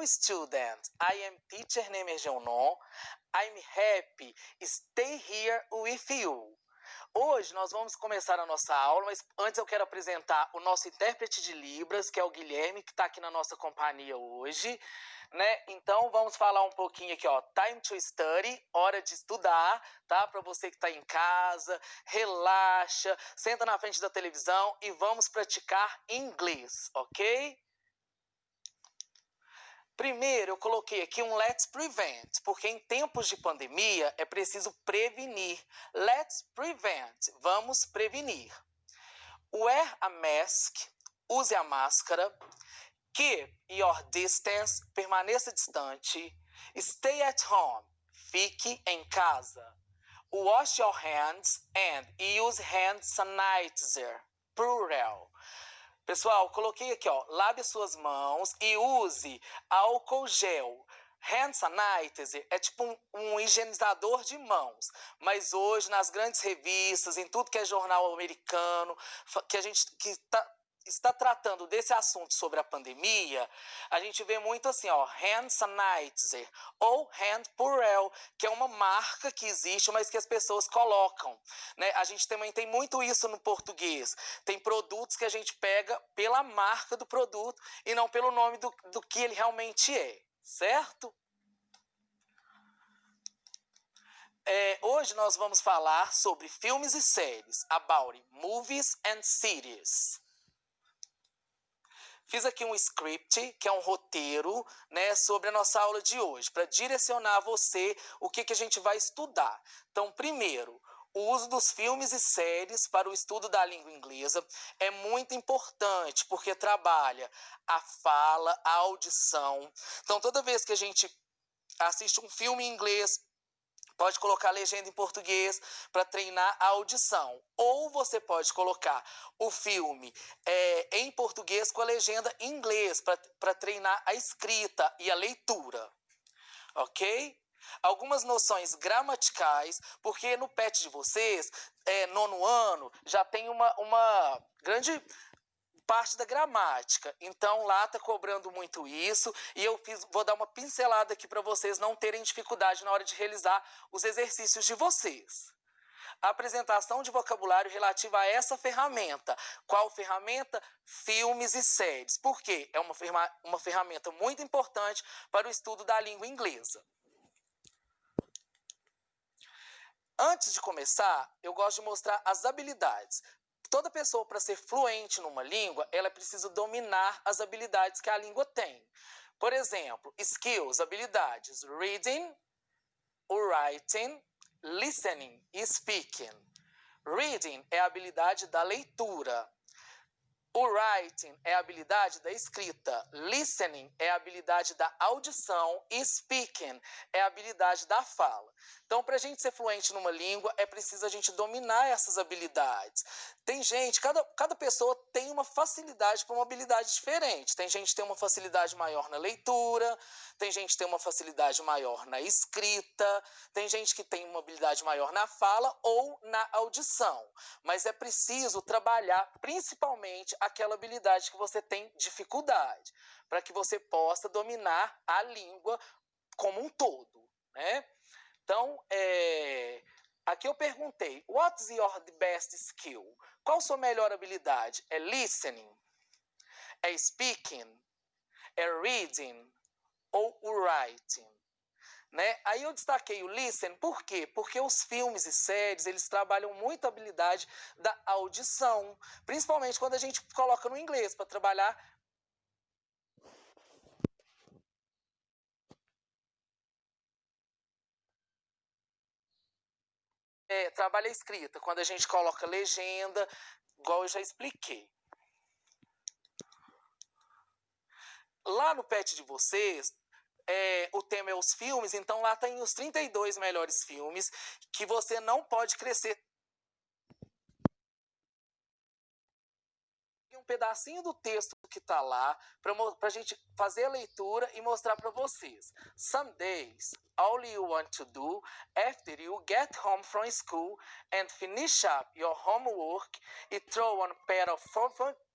student. I am teacher Nemer Geonon. I'm happy stay here with you. Hoje nós vamos começar a nossa aula, mas antes eu quero apresentar o nosso intérprete de Libras, que é o Guilherme, que está aqui na nossa companhia hoje, né? Então vamos falar um pouquinho aqui, ó, time to study, hora de estudar, tá? Para você que está em casa, relaxa, senta na frente da televisão e vamos praticar inglês, ok? Primeiro, eu coloquei aqui um let's prevent, porque em tempos de pandemia é preciso prevenir. Let's prevent, vamos prevenir. Wear a mask, use a máscara. Keep your distance, permaneça distante. Stay at home, fique em casa. Wash your hands and use hand sanitizer, plural. Pessoal, coloquei aqui, ó, lave suas mãos e use álcool gel. Hand sanitizer é tipo um higienizador de mãos, mas hoje nas grandes revistas, em tudo que é jornal americano, que está tratando desse assunto sobre a pandemia, a gente vê muito assim, ó, hand sanitizer ou hand purell, que é uma marca que existe, mas que as pessoas colocam, né? A gente também tem muito isso no português. Tem produtos que a gente pega pela marca do produto e não pelo nome do que ele realmente é, certo? Hoje nós vamos falar sobre filmes e séries, about movies and series. Fiz aqui um script, que é um roteiro, né, sobre a nossa aula de hoje, para direcionar você o que a gente vai estudar. Então, primeiro, o uso dos filmes e séries para o estudo da língua inglesa é muito importante, porque trabalha a fala, a audição. Então, toda vez que a gente assiste um filme em inglês, pode colocar legenda em português para treinar a audição. Ou você pode colocar o filme em português com a legenda em inglês para treinar a escrita e a leitura. Ok? Algumas noções gramaticais, porque no PET de vocês, nono ano, já tem uma grande parte da gramática, então lá tá cobrando muito isso e vou dar uma pincelada aqui para vocês não terem dificuldade na hora de realizar os exercícios de vocês. A apresentação de vocabulário relativa a essa ferramenta. Qual ferramenta? Filmes e séries. Por quê? É uma ferramenta muito importante para o estudo da língua inglesa. Antes de começar, eu gosto de mostrar as habilidades. Toda pessoa, para ser fluente numa língua, ela precisa dominar as habilidades que a língua tem. Por exemplo, skills, habilidades, reading, writing, listening e speaking. Reading é a habilidade da leitura. O writing é a habilidade da escrita, listening é a habilidade da audição e speaking é a habilidade da fala. Então, para a gente ser fluente numa língua, é preciso a gente dominar essas habilidades. Tem gente, cada pessoa tem uma facilidade para uma habilidade diferente. Tem gente que tem uma facilidade maior na leitura, tem gente que tem uma facilidade maior na escrita, tem gente que tem uma habilidade maior na fala ou na audição. Mas é preciso trabalhar principalmente aquela habilidade que você tem dificuldade, para que você possa dominar a língua como um todo, né? Então, aqui eu perguntei, what's your best skill? Qual a sua melhor habilidade? É listening? É speaking? É reading? Ou writing? Né? Aí eu destaquei o listen, por quê? Porque os filmes e séries, eles trabalham muito a habilidade da audição, principalmente quando a gente coloca no inglês, para trabalhar trabalha a escrita, quando a gente coloca legenda, igual eu já expliquei. Lá no PET de vocês, o tema é os filmes, então lá tem os 32 melhores filmes que você não pode crescer. pedacinho do texto que tá lá pra gente fazer a leitura e mostrar para vocês. Some days, all you want to do after you get home from school and finish up your homework is throw on a pair of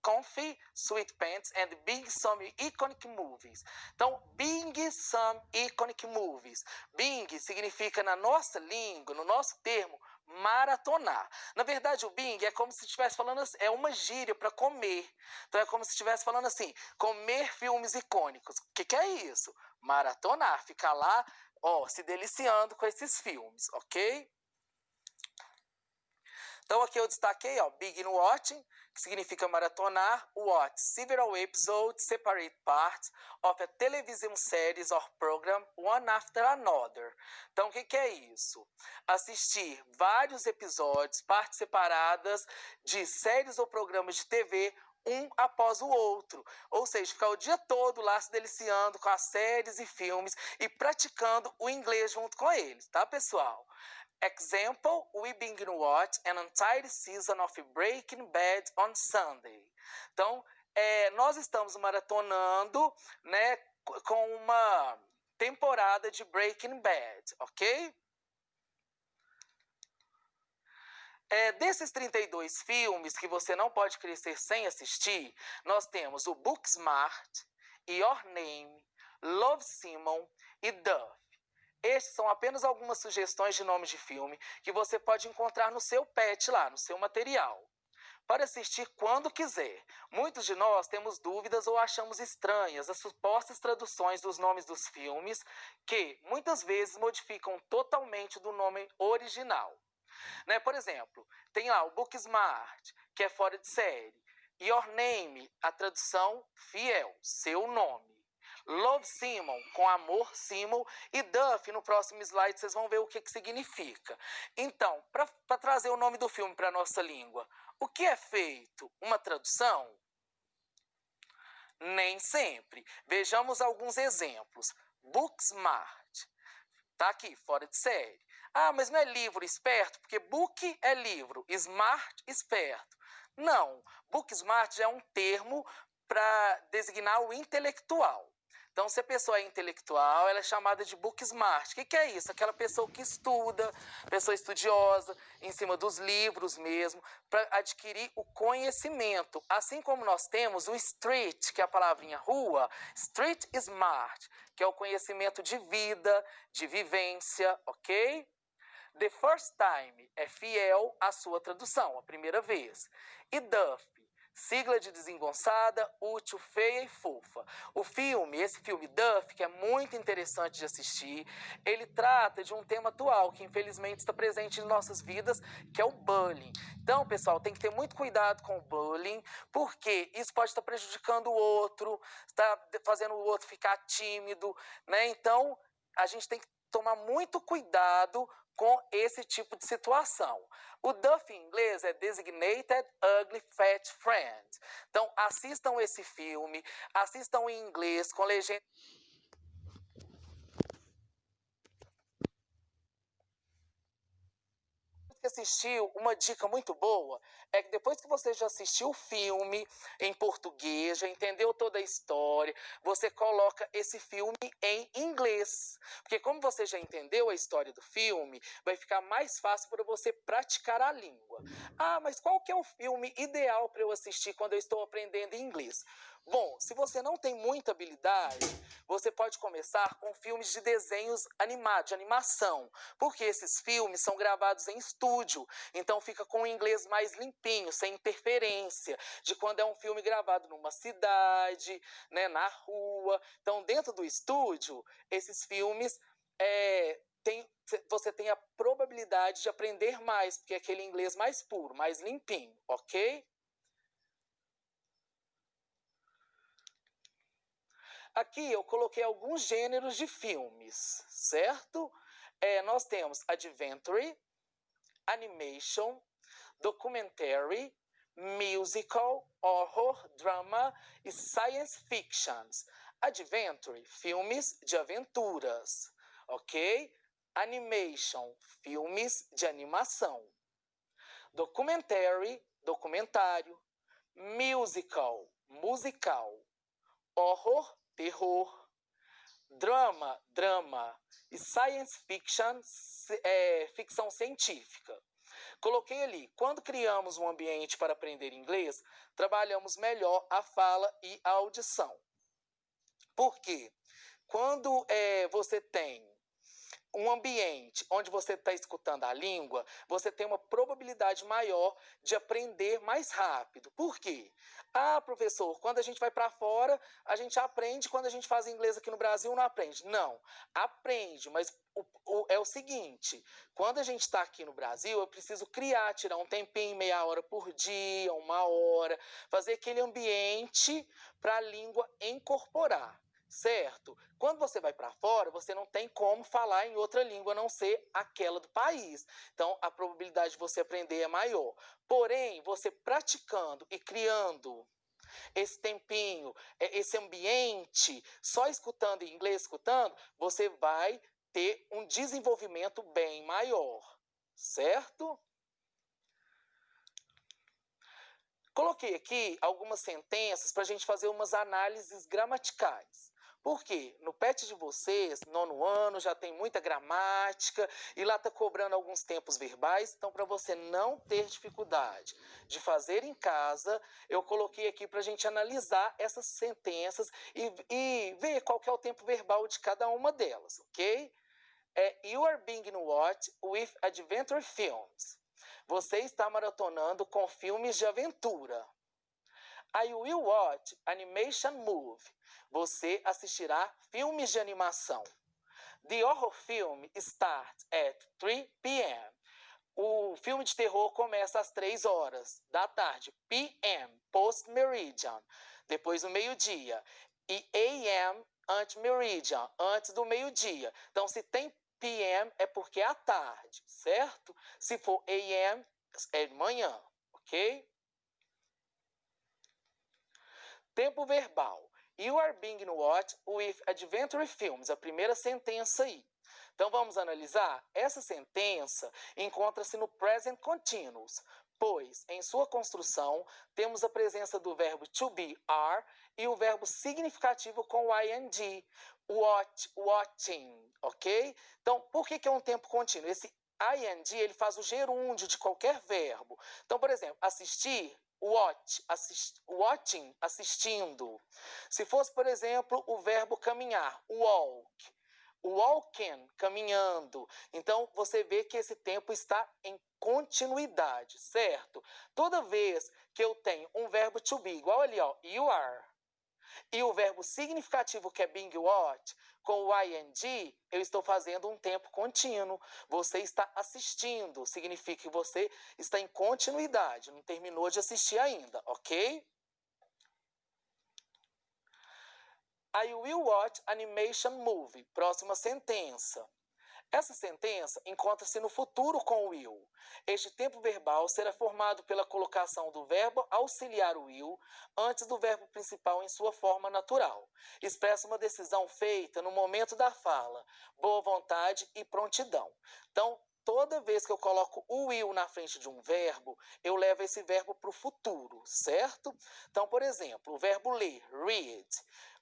comfy sweatpants and being some iconic movies. Então, being some iconic movies. Being significa, na nossa língua, no nosso termo, maratonar. Na verdade, o Bing é como se estivesse falando assim, é uma gíria para comer. Então é como se estivesse falando assim, comer filmes icônicos. O que é isso? Maratonar, ficar lá, ó, se deliciando com esses filmes, ok? Então aqui eu destaquei, ó, begin watching, que significa maratonar, watch several episodes, separate parts of a television series or program, one after another. Então o que é isso? Assistir vários episódios, partes separadas de séries ou programas de TV, um após o outro. Ou seja, ficar o dia todo lá se deliciando com as séries e filmes e praticando o inglês junto com eles, tá, pessoal? Example, we begin watch an entire season of Breaking Bad on Sunday. Então, nós estamos maratonando, né, com uma temporada de Breaking Bad, ok? Desses 32 filmes que você não pode crescer sem assistir, nós temos o Booksmart, Your Name, Love, Simon e Duff. Estes são apenas algumas sugestões de nomes de filme que você pode encontrar no seu pet lá, no seu material, para assistir quando quiser. Muitos de nós temos dúvidas ou achamos estranhas as supostas traduções dos nomes dos filmes que, muitas vezes, modificam totalmente do nome original. Né? Por exemplo, tem lá o Booksmart, que é fora de série. Your Name, a tradução fiel, seu nome. Love, Simon, com amor, Simon. E Duff, no próximo slide vocês vão ver o que significa. Então, para trazer o nome do filme para a nossa língua, o que é feito? Uma tradução? Nem sempre. Vejamos alguns exemplos. Booksmart. Tá aqui, fora de série. Ah, mas não é livro esperto? Porque book é livro, smart, esperto. Não, book smart é um termo para designar o intelectual. Então, se a pessoa é intelectual, ela é chamada de book smart. O que é isso? Aquela pessoa que estuda, pessoa estudiosa, em cima dos livros mesmo, para adquirir o conhecimento. Assim como nós temos o street, que é a palavrinha rua, street smart, que é o conhecimento de vida, de vivência, ok? The first time é fiel à sua tradução, a primeira vez. E Duff, sigla de desengonçada, útil, feia e fofa. Esse filme Duff, que é muito interessante de assistir, ele trata de um tema atual que infelizmente está presente em nossas vidas, que é o bullying. Então, pessoal, tem que ter muito cuidado com o bullying, porque isso pode estar prejudicando o outro, está fazendo o outro ficar tímido, né? Então, a gente tem que tomar muito cuidado com esse tipo de situação. O Duff em inglês é Designated Ugly Fat Friend. Então, assistam esse filme, assistam em inglês com legenda. Que assistiu, uma dica muito boa é que depois que você já assistiu o filme em português, já entendeu toda a história, você coloca esse filme em inglês. Porque como você já entendeu a história do filme, vai ficar mais fácil para você praticar a língua. Ah, mas qual que é o filme ideal para eu assistir quando eu estou aprendendo inglês? Bom, se você não tem muita habilidade, você pode começar com filmes de desenhos animados, de animação, porque esses filmes são gravados em estúdio, então fica com o inglês mais limpinho, sem interferência, de quando é um filme gravado numa cidade, né, na rua. Então, dentro do estúdio, esses filmes você tem a probabilidade de aprender mais, porque é aquele inglês mais puro, mais limpinho, ok? Aqui eu coloquei alguns gêneros de filmes, certo? Nós temos Adventure, Animation, Documentary, Musical, Horror, Drama e Science Fictions. Adventure, filmes de aventuras, ok? Animation, filmes de animação. Documentary, documentário. musical, musical. Horror, terror. Drama, drama. E science fiction, ficção científica. Coloquei ali, quando criamos um ambiente para aprender inglês, trabalhamos melhor a fala e a audição. Por quê? Quando você tem um ambiente onde você está escutando a língua, você tem uma probabilidade maior de aprender mais rápido. Por quê? Ah, professor, quando a gente vai para fora, a gente aprende, quando a gente faz inglês aqui no Brasil, não aprende. Não, aprende, mas é o seguinte, quando a gente está aqui no Brasil, eu preciso criar, tirar um tempinho, meia hora por dia, 1 hora, fazer aquele ambiente para a língua incorporar. Certo? Quando você vai para fora, você não tem como falar em outra língua a não ser aquela do país. Então, a probabilidade de você aprender é maior. Porém, você praticando e criando esse tempinho, esse ambiente, só escutando em inglês, você vai ter um desenvolvimento bem maior. Certo? Coloquei aqui algumas sentenças para a gente fazer umas análises gramaticais. Por quê? No PET de vocês, 9º ano, já tem muita gramática e lá está cobrando alguns tempos verbais. Então, para você não ter dificuldade de fazer em casa, eu coloquei aqui para a gente analisar essas sentenças e ver qual que é o tempo verbal de cada uma delas, ok? You are being watched with adventure films. Você está maratonando com filmes de aventura. I will watch animation movie. Você assistirá filmes de animação. The horror film starts at 3 p.m. O filme de terror começa às 3 horas da tarde. P.m. Post-meridian. Depois do meio-dia. E A.m. ante-meridian. Antes do meio-dia. Então, se tem p.m. é porque é à tarde, certo? Se for a.m. é de manhã, ok? Tempo verbal. You are being watched with adventure films. A primeira sentença aí. Então vamos analisar? Essa sentença encontra-se no present continuous, pois em sua construção temos a presença do verbo to be, are, e o verbo significativo com o ing, watch, watching, ok? Então, por que é um tempo contínuo? Esse ing, ele faz o gerúndio de qualquer verbo. Então, por exemplo, assistir, watch, watching, assistindo. Se fosse, por exemplo, o verbo caminhar, walk, walking, caminhando. Então, você vê que esse tempo está em continuidade, certo? Toda vez que eu tenho um verbo to be, igual ali, ó, you are, e o verbo significativo, que é being watched, com o ing, eu estou fazendo um tempo contínuo. Você está assistindo, significa que você está em continuidade, não terminou de assistir ainda, ok? I will watch animation movie. Próxima sentença. Essa sentença encontra-se no futuro com will. Este tempo verbal será formado pela colocação do verbo auxiliar will antes do verbo principal em sua forma natural. Expressa uma decisão feita no momento da fala, boa vontade e prontidão. Então, toda vez que eu coloco o will na frente de um verbo, eu levo esse verbo para o futuro, certo? Então, por exemplo, o verbo ler, read.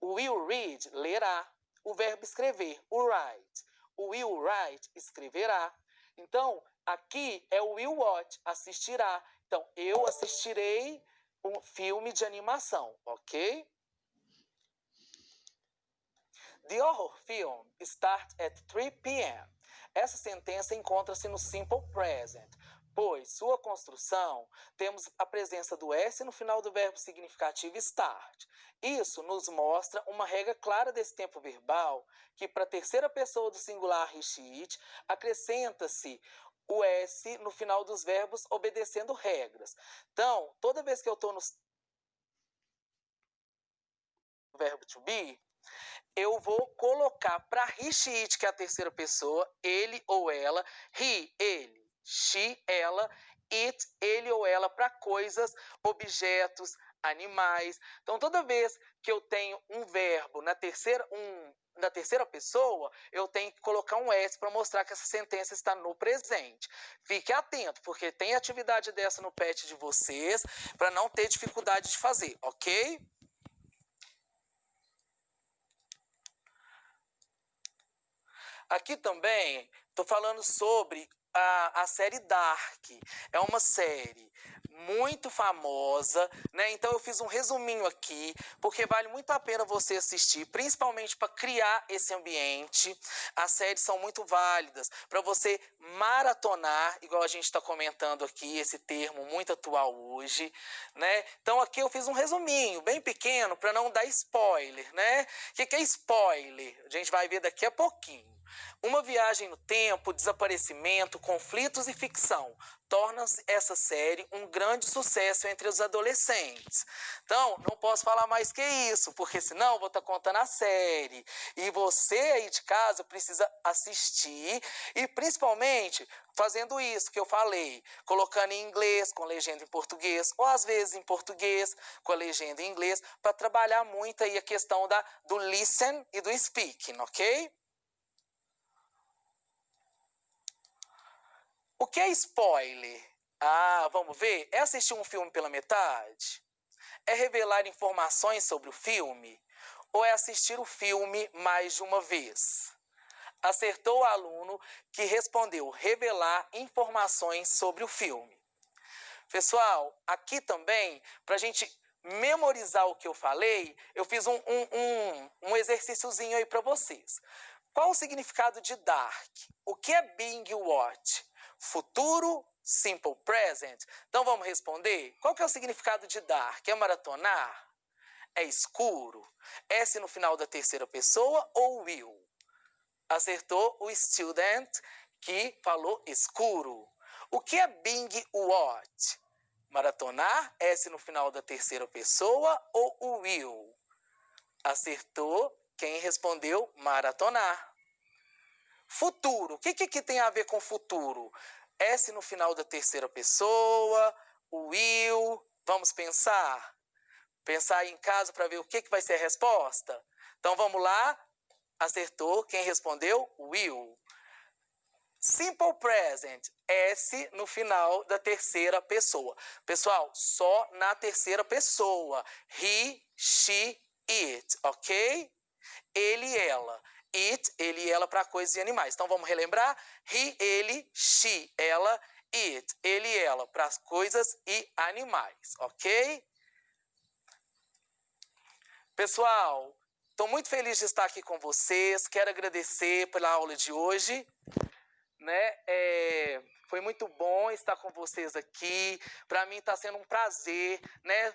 O will read, lerá. O verbo escrever, o write. O will write, escreverá. Então, aqui é o will watch, assistirá. Então, eu assistirei um filme de animação, ok? The horror film starts at 3 p.m. Essa sentença encontra-se no simple present, pois sua construção temos a presença do S no final do verbo significativo start. Isso nos mostra uma regra clara desse tempo verbal, que para a terceira pessoa do singular he, she, it, acrescenta-se o S no final dos verbos obedecendo regras. Então, toda vez que eu estou no verbo to be, eu vou colocar para he, she, it, que é a terceira pessoa, ele ou ela, he, ele, she, ela, it, ele ou ela, para coisas, objetos, animais. Então, toda vez que eu tenho um verbo na terceira pessoa, eu tenho que colocar um S para mostrar que essa sentença está no presente. Fique atento, porque tem atividade dessa no PET de vocês, para não ter dificuldade de fazer, ok? Aqui também estou falando sobre a série Dark. É uma série muito famosa, né? Então eu fiz um resuminho aqui, porque vale muito a pena você assistir, principalmente para criar esse ambiente. As séries são muito válidas para você maratonar, igual a gente está comentando aqui, esse termo muito atual hoje, né? Então aqui eu fiz um resuminho, bem pequeno, para não dar spoiler, né? O que é spoiler? A gente vai ver daqui a pouquinho. Uma viagem no tempo, desaparecimento, conflitos e ficção tornam essa série um grande sucesso entre os adolescentes. Então, não posso falar mais que isso, porque senão eu vou estar contando a série. E você aí de casa precisa assistir e principalmente fazendo isso que eu falei, colocando em inglês com legenda em português, ou às vezes em português com a legenda em inglês, para trabalhar muito aí a questão do listen e do speaking, ok? O que é spoiler? Vamos ver? É assistir um filme pela metade? É revelar informações sobre o filme? Ou é assistir o filme mais de uma vez? Acertou o aluno que respondeu revelar informações sobre o filme. Pessoal, aqui também, para a gente memorizar o que eu falei, eu fiz um exercíciozinho aí para vocês. Qual o significado de dark? O que é being what? Futuro, simple present? Então vamos responder? Qual que é o significado de dark? É maratonar? É escuro? S no final da terceira pessoa ou will? Acertou o student que falou escuro. O que é being what? Maratonar? S no final da terceira pessoa ou o will? Acertou quem respondeu maratonar. Futuro. O que tem a ver com futuro? S no final da terceira pessoa, will. Vamos pensar? Pensar aí em casa para ver o que vai ser a resposta? Então vamos lá. Acertou quem respondeu will. Simple present, S no final da terceira pessoa. Pessoal, só na terceira pessoa. He, she, it, ok? Ele, ela. It, ele e ela para coisas e animais. Então vamos relembrar? He, ele, she, ela, it, ele e ela para as coisas e animais, ok? Pessoal, estou muito feliz de estar aqui com vocês. Quero agradecer pela aula de hoje. Né? Foi muito bom estar com vocês aqui. Para mim está sendo um prazer, né?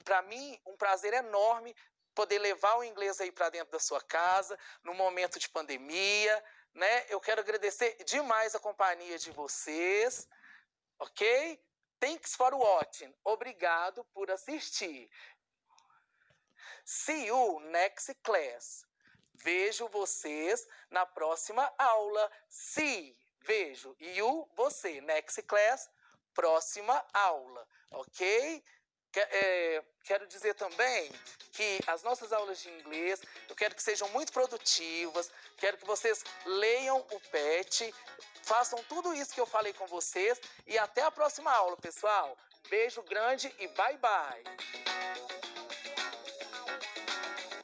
Para mim, um prazer enorme poder levar o inglês aí para dentro da sua casa, no momento de pandemia, né? Eu quero agradecer demais a companhia de vocês, ok? Thanks for watching. Obrigado por assistir. See you next class. Vejo vocês na próxima aula. See, vejo. You, você. Next class, próxima aula. Ok? Quero dizer também que as nossas aulas de inglês, eu quero que sejam muito produtivas, quero que vocês leiam o PET, façam tudo isso que eu falei com vocês e até a próxima aula, pessoal. Beijo grande e bye, bye.